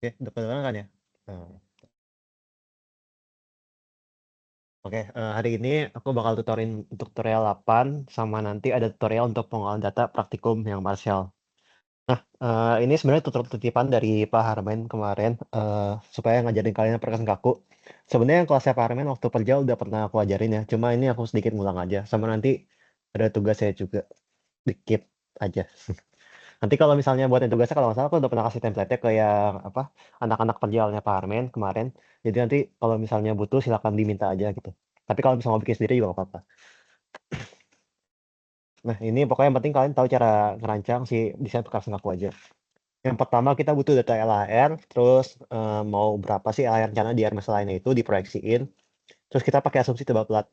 Oke, udah kedengeran kan ya? Nah, oke, hari ini aku bakal tutorial 8 sama nanti ada tutorial untuk pengolahan data praktikum yang partial. Nah, ini sebenarnya tutorial titipan dari Pak Harmen kemarin, supaya ngajarin kalian perkasan kaku. Sebenarnya yang kelasnya Pak Harmen waktu perjal udah pernah aku ajarin ya, cuma ini aku sedikit ngulang aja, sama nanti ada tugas saya juga, dikit aja. Nanti kalau misalnya buatin tugasnya kalau nggak salah aku udah pernah kasih template-nya ke yang apa, anak-anak perjalnya Pak Armen kemarin. Jadi nanti kalau misalnya butuh silakan diminta aja gitu. Tapi kalau misalnya mau bikin sendiri juga nggak apa-apa. Nah ini pokoknya yang penting kalian tahu cara ngerancang si desain perkakas ngaku aja. Yang pertama kita butuh data LHR, terus mau berapa sih LHR rencana di RMS lainnya itu diproyeksiin. Terus kita pakai asumsi tebal plat.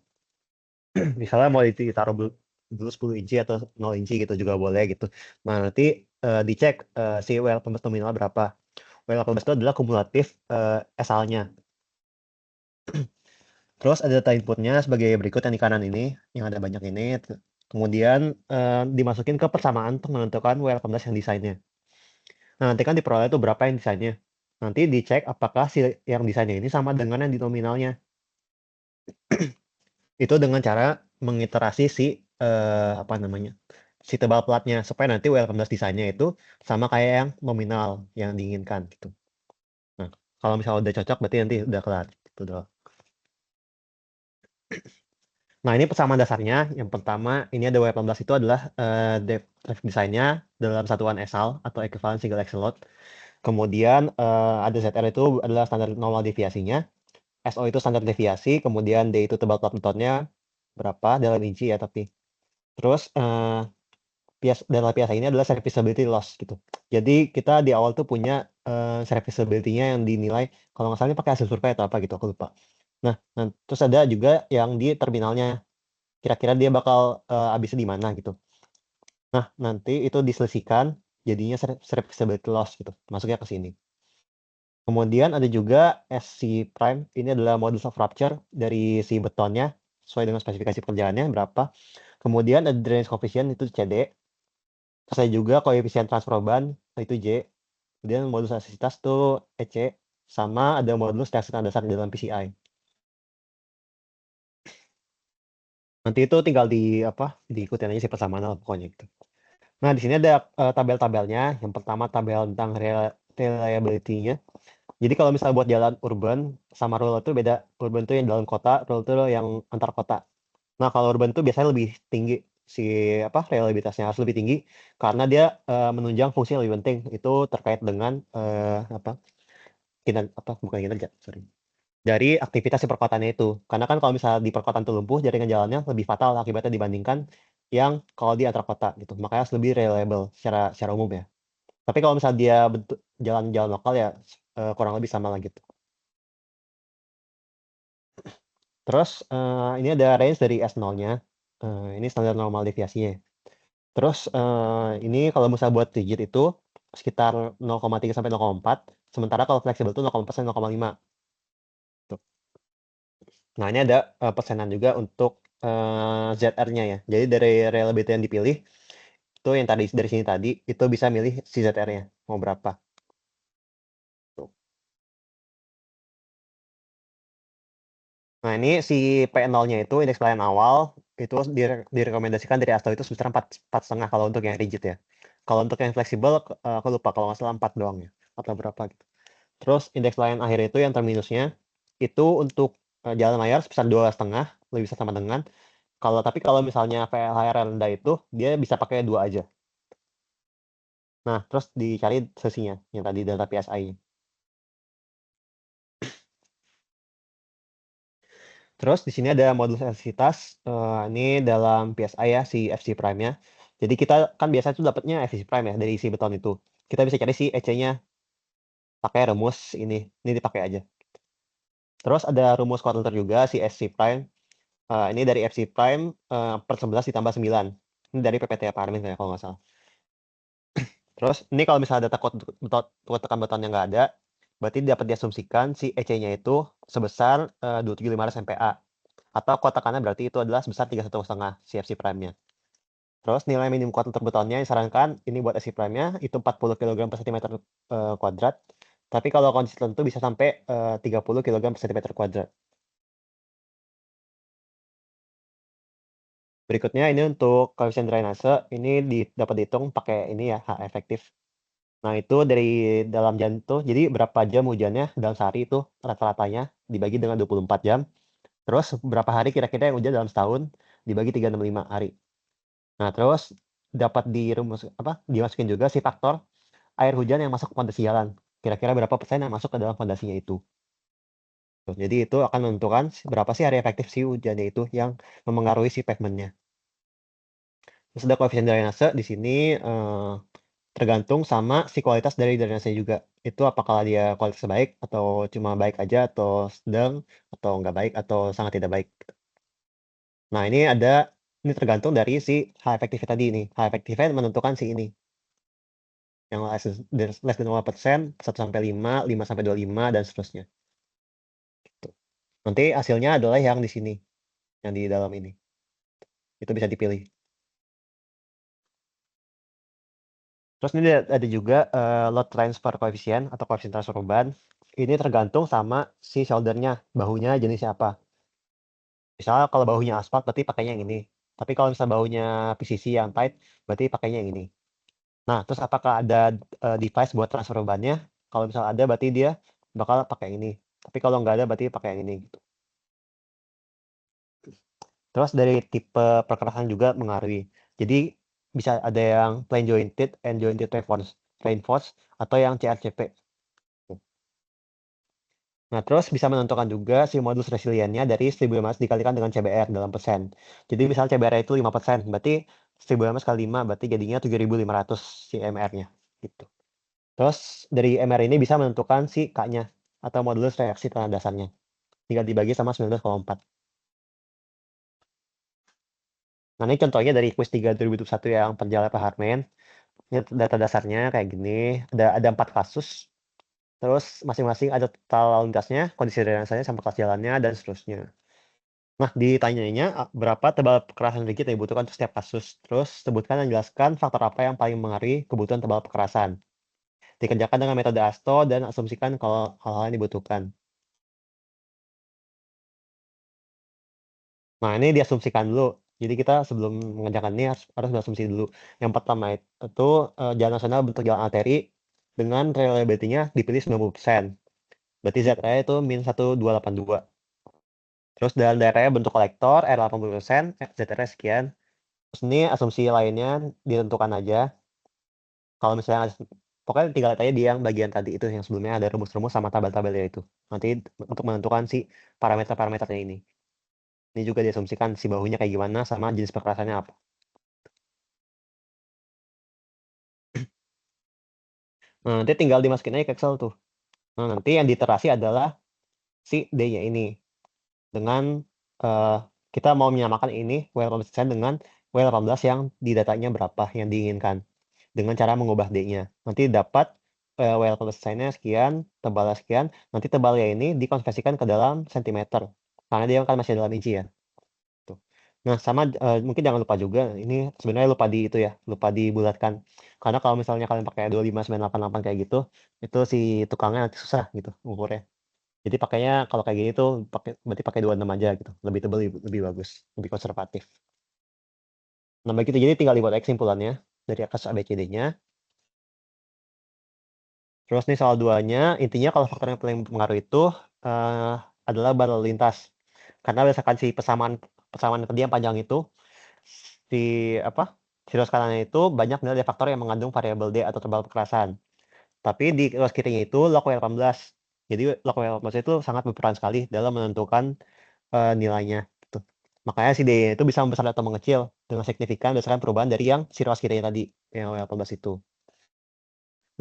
Misalnya mau ditaruh dulu 10 inci atau 0 inci gitu juga boleh gitu. Nah nanti dicek si WL nominal berapa. W18 itu adalah kumulatif SL-nya. Terus ada data inputnya sebagai berikut yang di kanan ini, yang ada banyak ini. Kemudian dimasukin ke persamaan untuk menentukan W18 yang desainnya. Nah, nanti kan diperoleh itu berapa yang desainnya. Nanti dicek apakah si yang desainnya ini sama dengan yang di nominalnya. Itu dengan cara mengiterasi si apa namanya, si tebal platnya supaya nanti W18 desainnya itu sama kayak yang nominal yang diinginkan gitu. Nah, kalau misalnya udah cocok berarti nanti udah kelar. Gitu doang. Nah, ini persamaan dasarnya. Yang pertama, ini ada W18 itu adalah depth desainnya dalam satuan ESAL atau equivalent single axle load. Kemudian ada ZR itu adalah standar normal deviasinya. SO itu standar deviasi. Kemudian D itu tebal plat metodenya berapa dalam inci ya tapi. Terus data PSI ini adalah serviceability loss gitu. Jadi kita di awal tuh punya serviceability-nya yang dinilai kalau nggak salah ini pakai hasil survei atau apa gitu aku lupa. Nah, terus ada juga yang di terminalnya kira-kira dia bakal habisnya di mana gitu. Nah, nanti itu diselisihkan jadinya serviceability loss gitu. Masuknya ke sini. Kemudian ada juga SC prime. Ini adalah modulus of rupture dari si betonnya sesuai dengan spesifikasi pekerjaannya berapa. Kemudian ada drainage coefficient itu CD. Terus ada juga koefisien transfer beban itu J. Kemudian modulus elastisitas itu EC sama ada modulus reaksi dasar di dalam PCI. Nanti itu tinggal diikutin aja sih persamaan pokoknya gitu. Nah, di sini ada tabel-tabelnya. Yang pertama tabel tentang reliability-nya. Jadi kalau misalnya buat jalan urban sama rural itu beda. Urban itu yang dalam kota, rural itu yang antar kota. Nah, kalau urban itu biasanya lebih tinggi si reliabilitasnya harus lebih tinggi karena dia menunjang fungsi yang lebih penting. Itu terkait dengan bukan kinerja, sorry. Dari aktivitas di perkotaannya itu. Karena kan kalau misalnya di perkotaan itu lumpuh, jaringan jalannya lebih fatal akibatnya dibandingkan yang kalau di antar kota gitu. Makanya harus lebih reliable secara umum ya. Tapi kalau misalnya dia bentuk jalan-jalan lokal ya kurang lebih sama lah gitu. Terus ini ada range dari S0-nya. Ini standar normal deviasinya. Terus ini kalau misalnya buat rigid itu sekitar 0,3 sampai 0,4. Sementara kalau fleksibel itu 0,4 sampai 0,5. Tuh. Nah, ini ada persenan juga untuk ZR-nya ya. Jadi dari reliability yang dipilih itu yang tadi dari sini tadi itu bisa milih si ZR-nya mau berapa. Tuh. Nah, ini si P0-nya itu indeks pelayan awal itu direkomendasikan dari ASTO itu sebesar 4,5 kalau untuk yang rigid ya. Kalau untuk yang fleksibel aku lupa kalau nggak salah 4 doang ya atau berapa gitu. Terus indeks pelayan akhir itu yang terminusnya itu untuk jalan layar sebesar 2,5 lebih bisa sama dengan kalau misalnya VLHR rendah itu dia bisa pakai 2 aja. Nah, terus dicari sesinya yang tadi data PSI. Terus di sini ada modulus elastisitas. Ini dalam PSI ya si FC prime-nya. Jadi kita kan biasa itu dapatnya FC prime ya dari si beton itu. Kita bisa cari si EC-nya pakai rumus ini. Ini dipakai aja. Terus ada rumus kuadranter juga si SC prime. Ini dari FC prime per 11 ditambah 9. Ini dari PPT Parmen ya kalau nggak salah. Terus ini kalau misalnya data tekan betonnya nggak ada, berarti dapat diasumsikan si EC-nya itu sebesar 275 MPa. Atau kotakannya berarti itu adalah sebesar 31,5 CFC prime-nya. Terus nilai minimum kuat untuk betonnya disarankan ini buat SC prime-nya itu 40 kg per cm kuadrat. Tapi kalau kondisi tertentu bisa sampai 30 kilogram per sentimeter kuadrat. Berikutnya ini untuk koefisien drainase, ini dapat dihitung pakai ini ya, H efektif. Nah, itu dari dalam jam itu, jadi berapa jam hujannya dalam sehari itu rata-ratanya dibagi dengan 24 jam. Terus berapa hari kira-kira yang hujan dalam setahun dibagi 365 hari. Nah, terus dapat dimasukin juga si faktor air hujan yang masuk ke fondasi jalan. Kira-kira berapa persen yang masuk ke dalam fondasinya itu. Tuh, jadi itu akan menentukan berapa sih hari efektif si hujannya itu yang memengaruhi si pavementnya. Terus ada koefisien drainase di sini tergantung sama si kualitas dari drainase juga. Itu apakah dia kualitasnya baik atau cuma baik aja atau sedang atau nggak baik atau sangat tidak baik. Nah, ini tergantung dari si H efektifnya tadi nih. H efektifnya menentukan si ini. Yang less than 0%, 1 sampai 5, 5 sampai 25 dan seterusnya. Gitu. Nanti hasilnya adalah yang di sini, yang di dalam ini. Itu bisa dipilih. Terus ini ada juga load transfer coefficient atau koefisien transfer beban. Ini tergantung sama si shoulder-nya, bahunya jenisnya apa. Misalnya kalau bahunya aspal berarti pakainya yang ini. Tapi kalau misalnya bahunya PCC yang tight berarti pakainya yang ini. Nah, terus apakah ada device buat transfer bebannya? Kalau misalnya ada berarti dia bakal pakai ini. Tapi kalau nggak ada berarti pakai yang ini gitu. Terus dari tipe perkerasan juga mengaruhi. Jadi bisa ada yang plain jointed and jointed reinforced atau yang CRCP. Nah, terus bisa menentukan juga si modulus resiliennya dari 1000 ms dikalikan dengan CBR dalam persen. Jadi misalnya CBR itu 5%, berarti 1000 ms kali 5 berarti jadinya 7500 si MR-nya gitu. Terus dari MR ini bisa menentukan si K-nya atau modulus reaksi tanah dasarnya. Tinggal dibagi sama 19,4. Nah, ini contohnya dari quiz 3 2021 yang perjalanan Pak Harmen. Ini data dasarnya kayak gini. Ada 4 kasus. Terus masing-masing ada total lalu lintasnya, kondisi drainasenya sampai kelas jalannya, dan seterusnya. Nah, ditanyanya berapa tebal kekerasan rigid yang dibutuhkan untuk setiap kasus. Terus sebutkan dan jelaskan faktor apa yang paling mengaruhi kebutuhan tebal kekerasan. Dikerjakan dengan metode ASTO dan asumsikan kalau hal-hal yang dibutuhkan. Nah, ini diasumsikan dulu. Jadi kita sebelum mengerjakan ini harus berasumsi dulu. Yang pertama itu jalan nasional bentuk jalan arteri dengan reliability-nya dipilih 90%. Berarti ZR itu min 1282. Terus jalan daerahnya bentuk kolektor R 80%, ZR sekian. Terus ini asumsi lainnya ditentukan aja. Kalau misalnya pokoknya tinggal lihat aja di yang bagian tadi itu yang sebelumnya ada rumus-rumus sama tabel-tabelnya itu. Nanti untuk menentukan si parameter-parameternya ini. Ini juga diasumsikan si bahunya kayak gimana sama jenis perkerasannya apa. Nah, nanti tinggal dimasukin aja ke Excel tuh. Nah, nanti yang diiterasi adalah si D-nya ini. Dengan kita mau menyamakan ini W18 dengan W18 yang di datanya berapa yang diinginkan. Dengan cara mengubah D-nya. Nanti dapat W18-nya sekian, tebalnya sekian. Nanti tebalnya ini dikonversikan ke dalam sentimeter. Karena dia kan masih dalam inci ya. Tuh. Nah, sama mungkin jangan lupa juga, ini sebenarnya lupa dibulatkan. Karena kalau misalnya kalian pakai 25988 kayak gitu, itu si tukangnya nanti susah gitu ngukurnya. Jadi pakainya kalau kayak gini tuh berarti pakai 26 aja gitu. Lebih tebal, lebih bagus, lebih konservatif. Nah, begitu jadi tinggal dibuat kesimpulannya dari kasus ABCD-nya. Terus nih soal 2-nya, intinya kalau faktor yang paling mempengaruhi itu adalah bar lalu lintas. Karena berdasarkan si persamaan tadi yang panjang itu, si ruas kanannya itu banyak nilai faktor yang mengandung variabel D atau tebal kekerasan. Tapi di ruas kirinya itu log W18. Jadi log W18 itu sangat berperan sekali dalam menentukan nilainya. Gitu. Makanya si D itu bisa membesar atau mengecil dengan signifikan berdasarkan perubahan dari yang si ruas kirinya tadi, yang W18 itu.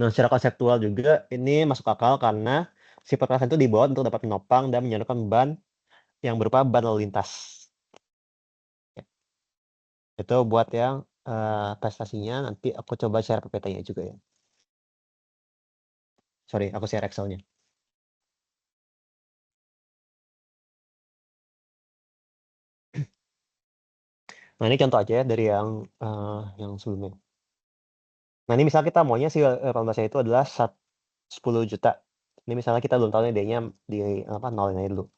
Nah, secara konseptual juga ini masuk akal karena si perkerasan itu dibuat untuk dapat menopang dan menyadarkan beban yang berupa beban lalu lintas. Itu buat yang prestasinya, nanti aku coba share PPT-nya juga ya. Sorry, aku share Excel-nya. Nah, ini contoh aja ya dari yang sebelumnya. Nah, ini misal kita maunya si 18-nya itu adalah 10 juta. Ini misalnya kita belum tahu nih D-nya di apa, nolin aja dulu.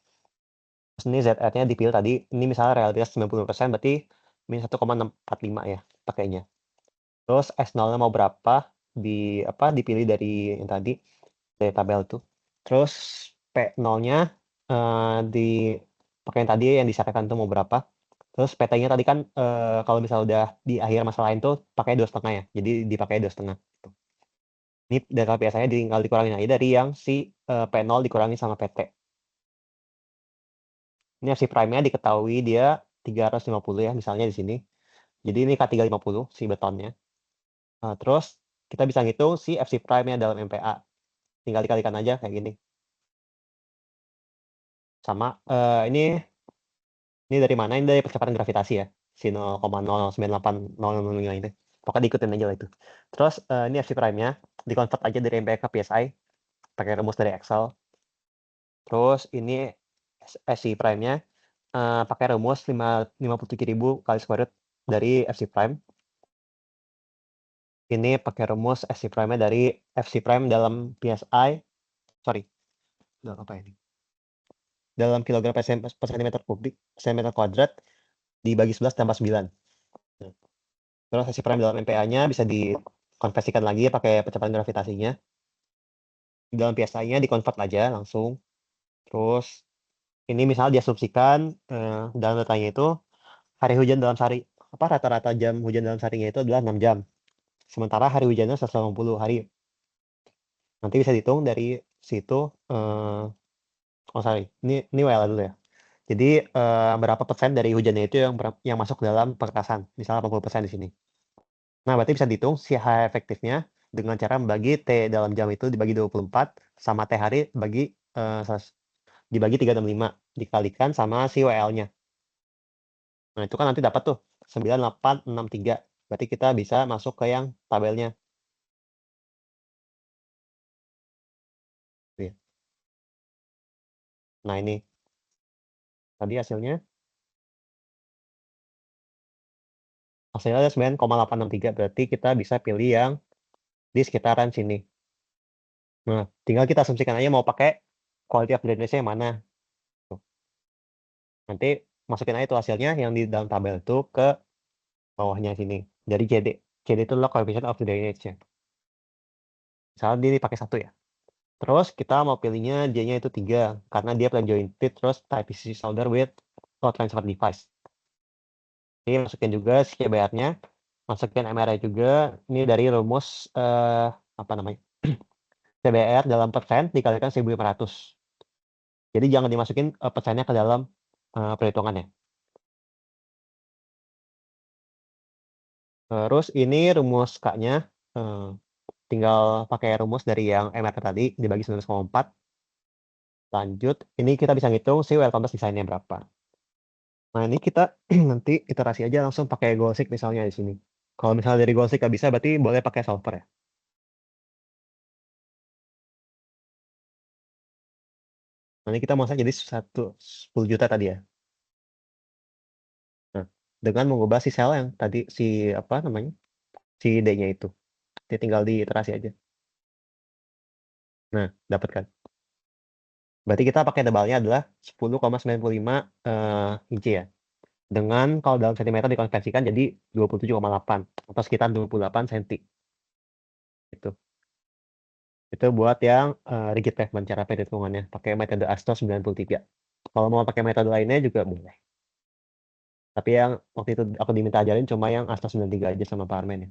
Terus ini ZR-nya dipilih tadi, ini misalnya realitas 90%, berarti min 1,645 ya pakainya. Terus S0-nya mau berapa, dipilih dari yang tadi, dari tabel tuh. Terus P0-nya dipakai yang tadi yang disyaratkan tuh mau berapa. Terus PT-nya tadi kan kalau misalnya udah di akhir masa lain tuh pakai 2,5 ya. Jadi dipakai 2,5. Ini data biasanya tinggal dikurangin aja dari yang si P0 dikurangi sama PT. Ini FC prime-nya diketahui dia 350 ya misalnya di sini. Jadi ini K350 si betonnya. Terus kita bisa ngitung si FC prime-nya dalam MPa. Tinggal dikalikan aja kayak gini. Sama ini dari mana? Ini dari percepatan gravitasi ya. Si 0,09800 ini. Pokoknya diikutin aja lah itu. Terus ini FC prime-nya dikonvert aja dari MPa ke PSI pakai rumus dari Excel. Terus ini SC prime-nya pakai rumus 57.000 kali square root dari FC prime. Ini pakai rumus FC prime-nya dari FC prime dalam PSI. Sorry. Dalam apa ini? Dalam kilogram per sentimeter kubik, sentimeter kuadrat dibagi 11 tambah 9. Terus FC prime dalam MPa-nya bisa dikonversikan lagi pakai percepatan gravitasinya. Dalam PSI-nya dikonvert aja langsung. Terus ini misalnya diasumsikan dalam datanya itu hari hujan dalam sehari, rata-rata jam hujan dalam seharinya itu adalah 6 jam. Sementara hari hujannya 180 hari. Nanti bisa dihitung dari situ. Oh sorry, ini WL dulu ya. Jadi berapa persen dari hujannya itu yang masuk dalam perkasan. Misalnya 80% di sini. Nah, berarti bisa dihitung si H efektifnya dengan cara membagi T dalam jam itu dibagi 24 sama T hari dibagi 365 dikalikan sama si WL-nya. Nah, itu kan nanti dapat tuh 9863. Berarti kita bisa masuk ke yang tabelnya. Nah, ini tadi hasilnya. Hasilnya 9,863. Berarti kita bisa pilih yang di sekitaran sini. Nah, tinggal kita asumsikan aja mau pakai quality of drainage yang mana. Tuh. Nanti masukin aja itu hasilnya yang di dalam tabel itu ke bawahnya sini. Dari CD. CD itu log coefficient of drainage ya. Misalnya dia dipakai 1 ya. Terus kita mau pilihnya J-nya itu 3. Karena dia plan jointed terus type PC solder with load transfer device. Ini masukin juga si CBR-nya. Masukin MR juga. Ini dari rumus apa namanya? CBR dalam persen dikalikan 1.500. Jadi jangan dimasukin persennya ke dalam perhitungannya. Terus ini rumus K-nya tinggal pakai rumus dari yang MR tadi dibagi 19,4. Lanjut, ini kita bisa ngitung si welcome test desainnya berapa. Nah, ini kita nanti iterasi aja langsung pakai Goalseek misalnya di sini. Kalau misalnya dari Goalseek nggak bisa, berarti boleh pakai solver ya. Nanti kita mau jadi 10 juta tadi ya. Nah, dengan mengubah si sel yang tadi si apa namanya? Si D-nya itu. Dia tinggal di iterasi aja. Nah, dapat kan. Berarti kita pakai tebalnya adalah 10,95 inci ya. Dengan kalau dalam sentimeter dikonversikan jadi 27,8 atau sekitar 28 cm. Itu buat yang rigid pavement cara perhitungannya pakai metode ASTO 93. Kalau mau pakai metode lainnya juga boleh. Tapi yang waktu itu aku diminta ajarin cuma yang ASTO 93 aja sama Pak Armen ya.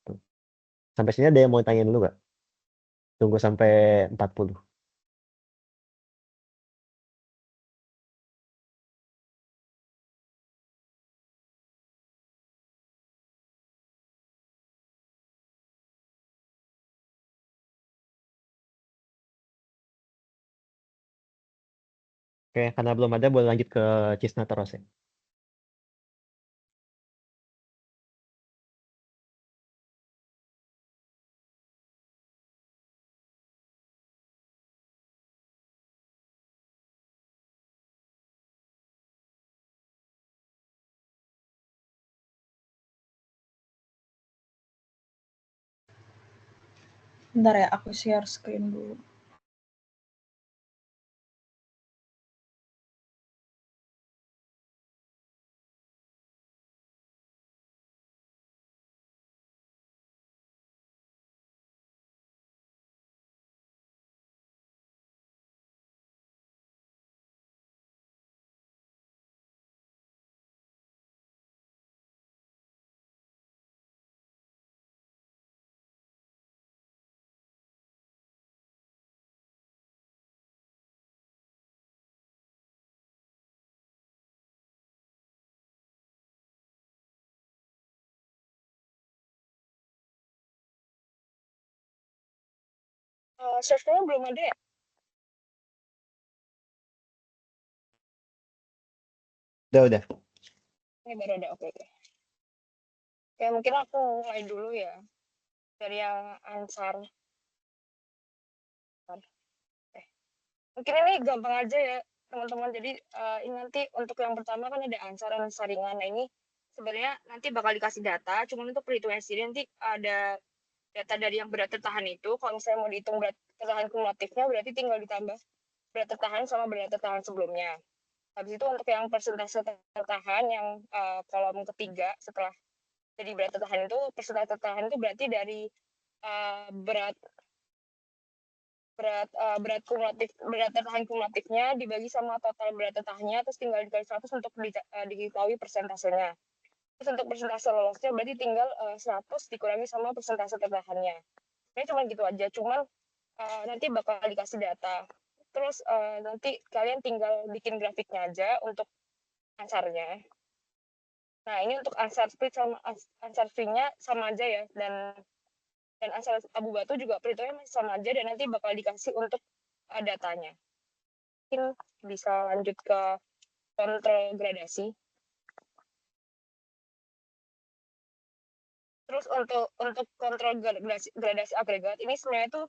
Tuh. Sampai sini ada yang mau tanya dulu nggak? Tunggu sampai 40. Oke, karena belum ada boleh lanjut ke Cisna terus ya. Bentar ya, aku share screen dulu. Source-nya belum ada ya? Udah. Ini baru ada, oke. Ya mungkin aku mulai dulu ya, dari yang ansar. Mungkin ini gampang aja ya, teman-teman. Jadi, ini nanti untuk yang pertama kan ada ansar dan saringan. Nah, ini sebenarnya nanti bakal dikasih data, cuman untuk perhitungan sendiri nanti ada data dari yang berat tertahan itu, kalau misalnya mau dihitung berat tertahan kumulatifnya, berarti tinggal ditambah berat tertahan sama berat tertahan sebelumnya. Habis itu untuk yang persentase tertahan yang kolom ketiga setelah jadi berat tertahan itu, persentase tertahan itu berarti dari berat tertahan kumulatifnya dibagi sama total berat tertahannya, terus tinggal dikali 100 untuk diketahui persentasenya. Terus untuk persentase lolosnya berarti tinggal 100 dikurangi sama persentase tertahannya. Ini cuma gitu aja, cuman nanti bakal dikasih data. Terus nanti kalian tinggal bikin grafiknya aja untuk ansarnya. Nah, ini untuk ansar split sama ansar free-nya sama aja ya, dan ansar abu batu juga perhitungannya masih sama aja, dan nanti bakal dikasih untuk datanya. Mungkin bisa lanjut ke kontrol gradasi. Terus untuk kontrol gradasi agregat ini sebenarnya itu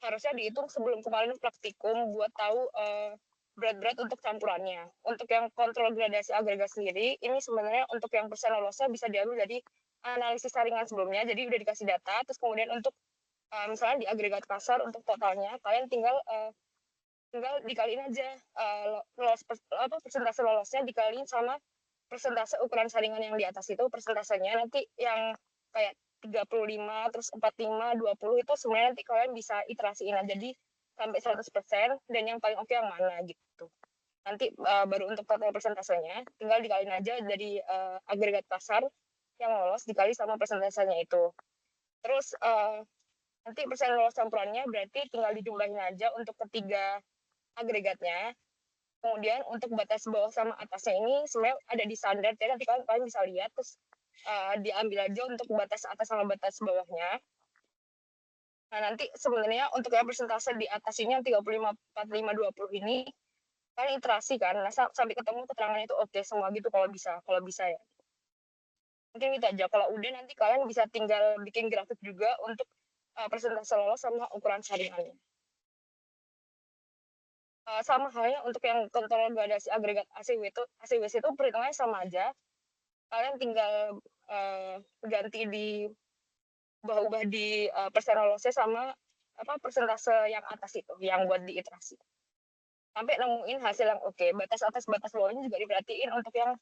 harusnya dihitung sebelum kemarin praktikum buat tahu berat-berat untuk campurannya. Untuk yang kontrol gradasi agregat sendiri, ini sebenarnya untuk yang persen lolosnya bisa diambil dari analisis saringan sebelumnya. Jadi udah dikasih data, terus kemudian untuk misalnya di agregat kasar untuk totalnya, kalian tinggal dikaliin aja persentase lolosnya dikaliin sama persentase ukuran saringan yang di atas itu, persentasenya nanti yang kayak 35, terus 45, 20 itu sebenarnya nanti kalian bisa iterasiin aja jadi sampai 100%, dan yang paling oke yang mana gitu. Nanti baru untuk total persentasenya tinggal dikaliin aja dari agregat kasar yang lolos dikali sama persentasenya itu. Terus nanti persen lolos campurannya berarti tinggal dijumlahin aja untuk ketiga agregatnya. Kemudian untuk batas bawah sama atasnya ini sebenarnya ada di standar, jadi nanti kalian bisa lihat, terus diambil aja untuk batas atas sama batas bawahnya. Nah, nanti sebenarnya untuk yang persentase di atas ini yang 35, 45, 20 ini kalian iterasi kan, nah, sampai ketemu keterangan itu oke semua gitu kalau bisa ya. Mungkin itu aja. Kalau udah nanti kalian bisa tinggal bikin grafik juga untuk persentase lolos sama ukuran saringannya. Sama halnya untuk yang kontrol gradasi agregat ACWC itu perhitungannya sama aja. Kalian tinggal ganti di ubah-ubah di persen lolosnya sama persentase yang atas itu yang buat diiterasi. Sampai nemuin hasil yang oke. Batas atas batas bawahnya juga diperhatiin untuk yang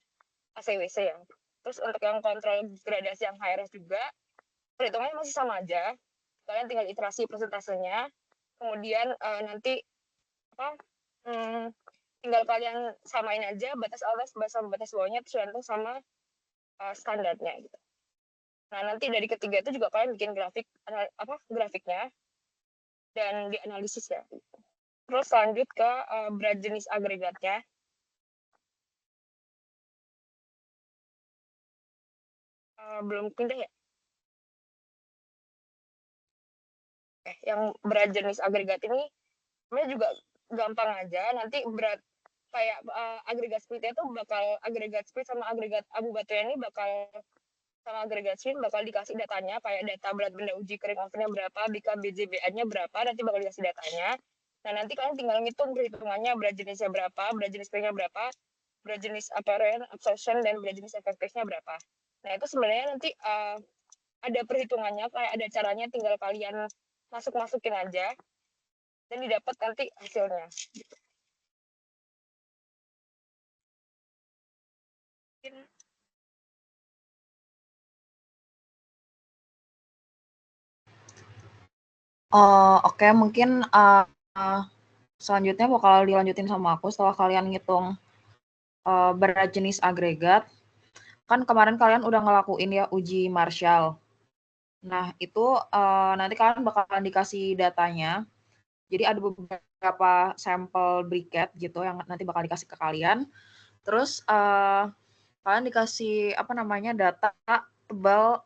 ACWC ya. Terus untuk yang kontrol gradasi yang HRS juga perhitungannya masih sama aja. Kalian tinggal iterasi persentasenya. Kemudian nanti tinggal kalian samain aja batas atas sama batas bawahnya tergantung sama standarnya gitu. Nah, nanti dari ketiga itu juga kalian bikin grafiknya dan dianalisis ya. Terus lanjut ke berat jenis agregatnya. Belum pindah ya? Yang berat jenis agregat ini sebenarnya juga gampang aja. Nanti berat kayak agregat splitnya itu agregat split sama agregat abu batunya ini sama agregat split bakal dikasih datanya, kayak data berat benda uji kering ovennya berapa, BKBJBA-nya berapa, nanti bakal dikasih datanya. Nah, nanti kalian tinggal ngitung perhitungannya, berat jenisnya berapa, berat jenis keringnya berapa, berat jenis apparent, absorption, dan berat jenis efektifnya berapa. Nah, itu sebenarnya nanti ada perhitungannya, kayak ada caranya, tinggal kalian masukin aja, dan didapat nanti hasilnya. Oke, mungkin selanjutnya bakal dilanjutin sama aku setelah kalian ngitung berat jenis agregat. Kan kemarin kalian udah ngelakuin ya uji Marshall. Nah, itu nanti kalian bakalan dikasih datanya. Jadi ada beberapa sampel briquette gitu yang nanti bakal dikasih ke kalian. Terus kalian dikasih data tebal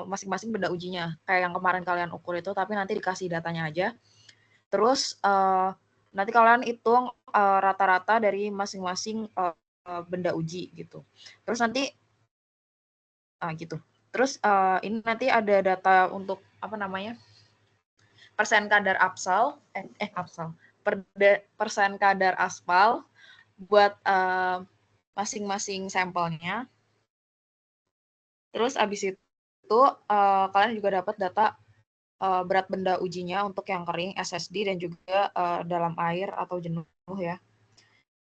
masing-masing benda ujinya. Kayak yang kemarin kalian ukur itu, tapi nanti dikasih datanya aja. Terus nanti kalian hitung rata-rata dari masing-masing benda uji gitu. Terus nanti gitu. Terus ini nanti ada data untuk apa namanya? Persen kadar persen kadar aspal buat masing-masing sampelnya. Terus abis itu kalian juga dapat data berat benda ujinya untuk yang kering SSD dan juga dalam air atau jenuh ya.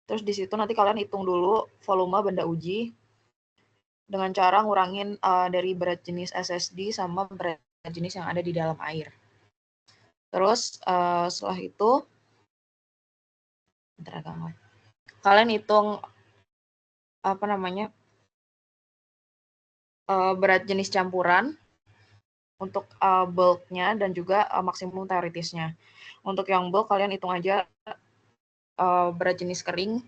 Terus di situ nanti kalian hitung dulu volume benda uji dengan cara ngurangin dari berat jenis SSD sama berat jenis yang ada di dalam air. Terus setelah itu kalian hitung apa namanya berat jenis campuran untuk bulknya dan juga maksimum teoritisnya. Untuk yang bulk kalian hitung aja berat jenis kering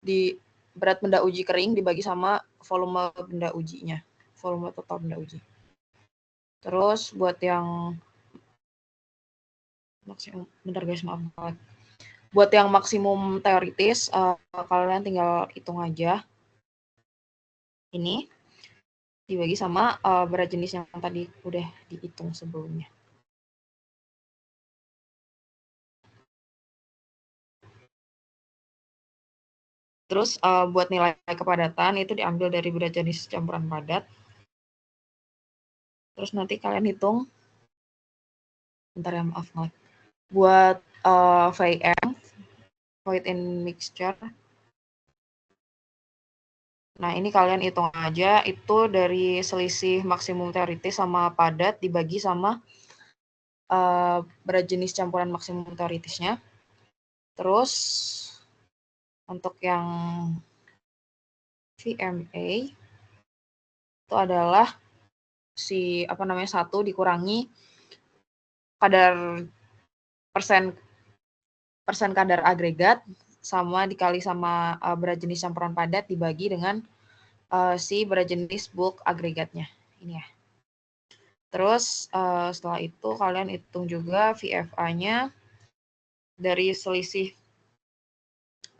di berat benda uji kering dibagi sama volume benda ujinya, volume total benda uji. Terus buat yang maksimum, bentar guys maaf banget. Buat yang maksimum teoritis kalian tinggal hitung aja ini dibagi sama berat jenis yang tadi udah dihitung sebelumnya. Terus buat nilai kepadatan itu diambil dari berat jenis campuran padat. Terus nanti kalian hitung, bentar ya maaf banget. Buat VIM, void in mixture. Nah ini kalian hitung aja itu dari selisih maksimum teoritis sama padat dibagi sama berat jenis campuran maksimum teoritisnya. Terus untuk yang VMA itu adalah si apa namanya 1 dikurangi kadar persen kadar agregat sama dikali sama berat jenis campuran padat dibagi dengan si berat jenis bulk agregatnya ini ya. Terus setelah itu kalian hitung juga VFA-nya dari selisih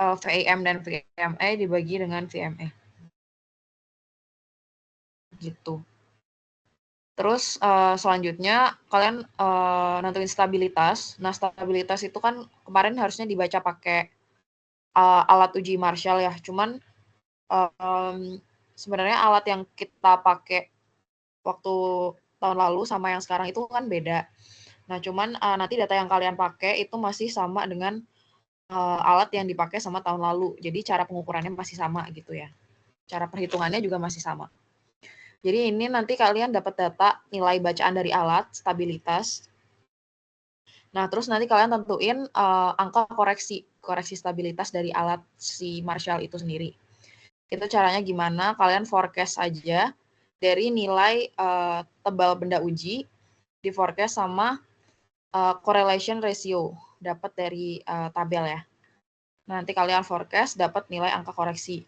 VIM dan VMA dibagi dengan VMA. Gitu. Terus selanjutnya kalian nentuin stabilitas. Nah, stabilitas itu kan kemarin harusnya dibaca pakai alat uji Marshall ya. Cuman sebenarnya alat yang kita pakai waktu tahun lalu sama yang sekarang itu kan beda. Nah, cuman nanti data yang kalian pakai itu masih sama dengan alat yang dipakai sama tahun lalu. Jadi cara pengukurannya masih sama gitu ya. Cara perhitungannya juga masih sama. Jadi ini nanti kalian dapat data nilai bacaan dari alat, stabilitas. Nah, terus nanti kalian tentuin angka koreksi stabilitas dari alat si Marshall itu sendiri. Itu caranya gimana? Kalian forecast aja dari nilai tebal benda uji, di forecast sama correlation ratio, dapat dari tabel ya. Nanti kalian forecast dapat nilai angka koreksi.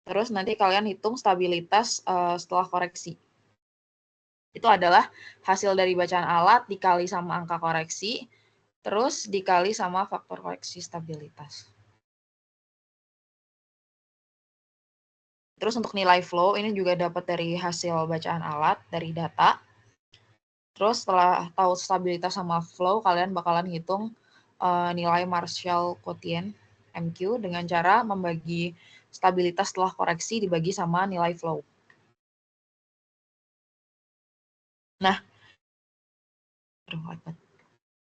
Terus nanti kalian hitung stabilitas setelah koreksi. Itu adalah hasil dari bacaan alat dikali sama angka koreksi, terus dikali sama faktor koreksi stabilitas. Terus untuk nilai flow ini juga dapat dari hasil bacaan alat, dari data. Terus setelah tahu stabilitas sama flow, kalian bakalan hitung nilai Marshall quotient MQ dengan cara membagi stabilitas setelah koreksi dibagi sama nilai flow.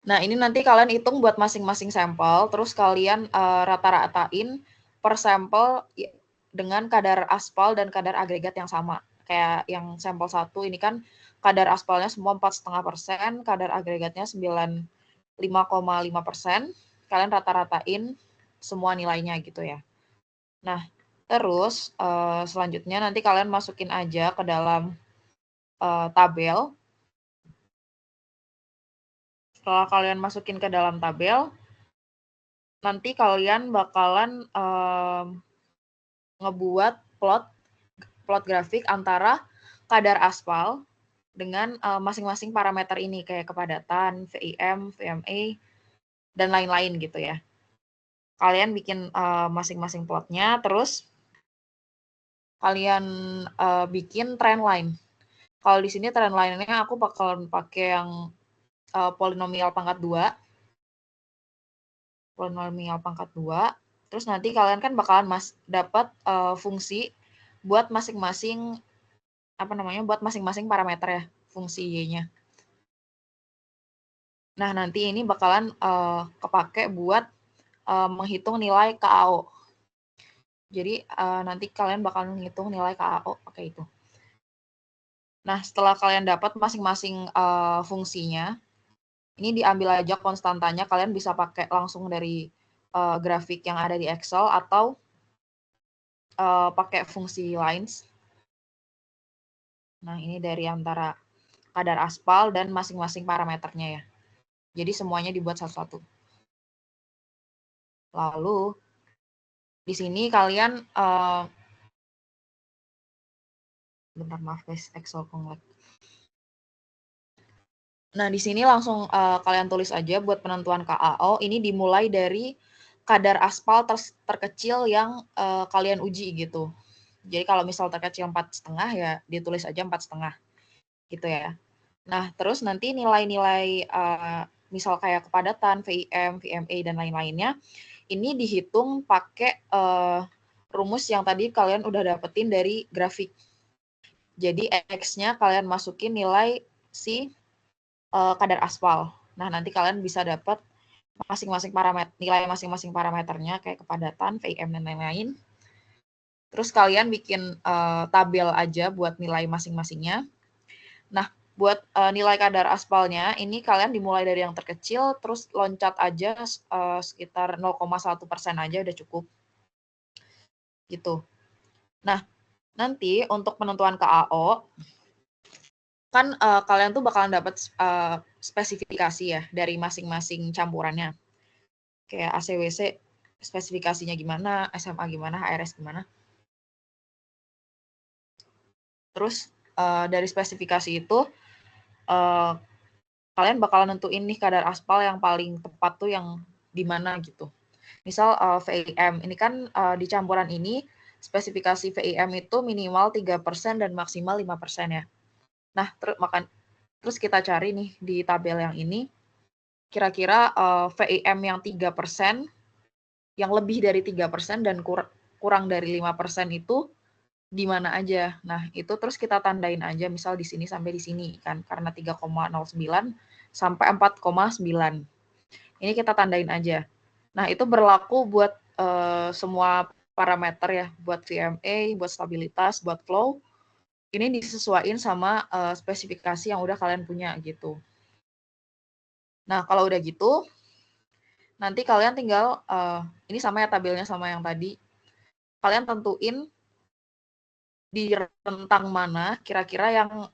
Nah, ini nanti kalian hitung buat masing-masing sampel, terus kalian rata-ratain per sampel dengan kadar aspal dan kadar agregat yang sama. Kayak yang sampel 1 ini kan kadar aspalnya semua 4,5%, kadar agregatnya 95,5%. Kalian rata-ratain semua nilainya gitu ya. Nah, terus selanjutnya nanti kalian masukin aja ke dalam tabel. Setelah kalian masukin ke dalam tabel, nanti kalian bakalan ngebuat plot grafik antara kadar aspal dengan masing-masing parameter ini kayak kepadatan, VIM, VMA, dan lain-lain gitu ya. Kalian bikin masing-masing plotnya, terus kalian bikin trend line. Kalau di sini trend line-nya aku bakalan pakai yang polinomial pangkat 2. Polinomial pangkat 2. Terus nanti kalian kan bakalan dapat fungsi buat masing-masing buat masing-masing parameter ya, fungsi Y-nya. Nah, nanti ini bakalan kepake buat menghitung nilai KAO. Jadi nanti kalian bakalan menghitung nilai KAO pakai itu. Nah, setelah kalian dapat masing-masing fungsinya, ini diambil aja konstantanya, kalian bisa pakai langsung dari grafik yang ada di Excel atau pakai fungsi lines. Nah, ini dari antara kadar aspal dan masing-masing parameternya ya. Jadi semuanya dibuat satu-satu. Lalu di sini kalian bentar, maaf guys, Excel konglek. Nah, di sini langsung kalian tulis aja buat penentuan KAO. Ini dimulai dari kadar aspal terkecil yang kalian uji gitu. Jadi kalau misal terkecil 4,5 ya ditulis aja 4,5 gitu ya. Nah, terus nanti nilai-nilai misal kayak kepadatan, VIM, VMA, dan lain-lainnya, ini dihitung pakai rumus yang tadi kalian udah dapetin dari grafik. Jadi X-nya kalian masukin nilai si kadar aspal. Nah, nanti kalian bisa dapat masing-masing parameter, nilai masing-masing parameternya kayak kepadatan, VIM, dan lain-lain. Terus kalian bikin tabel aja buat nilai masing-masingnya. Nah, buat nilai kadar aspalnya, ini kalian dimulai dari yang terkecil, terus loncat aja sekitar 0,1% aja udah cukup. Gitu. Nah, nanti untuk penentuan KAO, kan kalian tuh bakalan dapat spesifikasi ya dari masing-masing campurannya. Kayak ACWC spesifikasinya gimana, SMA gimana, HRS gimana. Terus dari spesifikasi itu kalian bakalan nentuin nih kadar aspal yang paling tepat tuh yang di mana gitu. Misal VIM, ini kan di campuran ini spesifikasi VIM itu minimal 3% dan maksimal 5% ya. Nah, terus kita cari nih di tabel yang ini, kira-kira VIM yang 3%, yang lebih dari 3% dan kurang dari 5% itu di mana aja. Nah, itu terus kita tandain aja, misal di sini sampai di sini kan, karena 3,09 sampai 4,9. Ini kita tandain aja. Nah, itu berlaku buat semua parameter ya, buat VMA, buat stabilitas, buat flow. Ini disesuaikan sama spesifikasi yang udah kalian punya gitu. Nah, kalau udah gitu, nanti kalian tinggal, ini sama ya tabelnya sama yang tadi, kalian tentuin di rentang mana kira-kira yang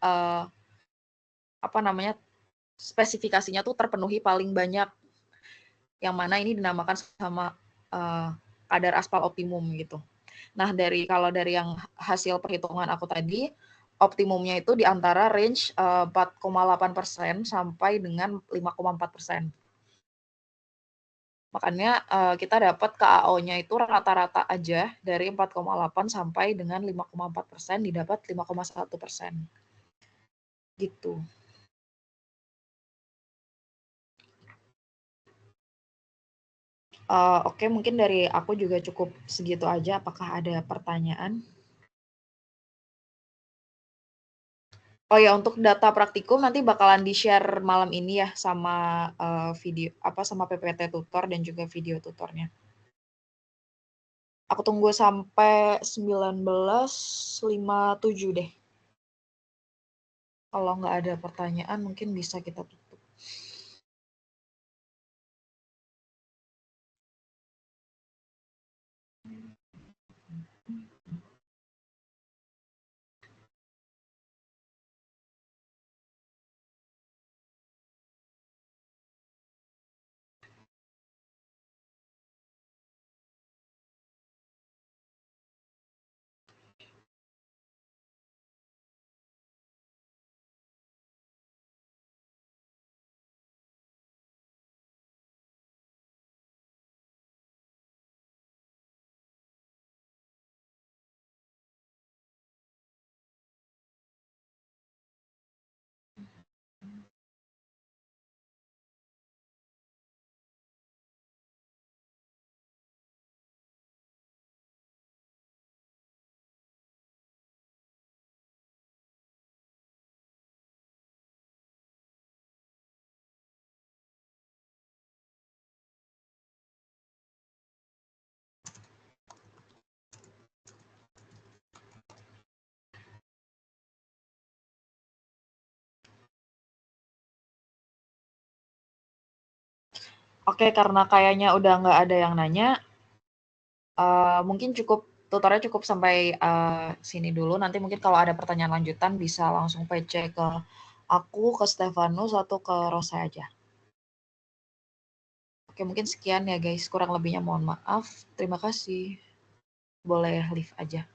spesifikasinya tuh terpenuhi paling banyak, yang mana ini dinamakan sama kadar aspal optimum gitu. Nah, kalau dari yang hasil perhitungan aku tadi, optimumnya itu di antara range 4,8% sampai dengan 5,4%. Makanya kita dapat KAO-nya itu rata-rata aja dari 4,8 sampai dengan 5,4%, didapat 5,1%. Gitu. Oke, mungkin dari aku juga cukup segitu aja. Apakah ada pertanyaan? Oh ya, untuk data praktikum nanti bakalan di-share malam ini ya sama sama PPT tutor dan juga video tutornya. Aku tunggu sampai 19.57 deh. Kalau nggak ada pertanyaan mungkin bisa kita tutup. Oke, karena kayaknya udah nggak ada yang nanya, mungkin tutornya cukup sampai sini dulu. Nanti mungkin kalau ada pertanyaan lanjutan bisa langsung PC ke aku, ke Stefanus, atau ke Rosa aja. Oke, mungkin sekian ya guys. Kurang lebihnya mohon maaf. Terima kasih. Boleh leave aja.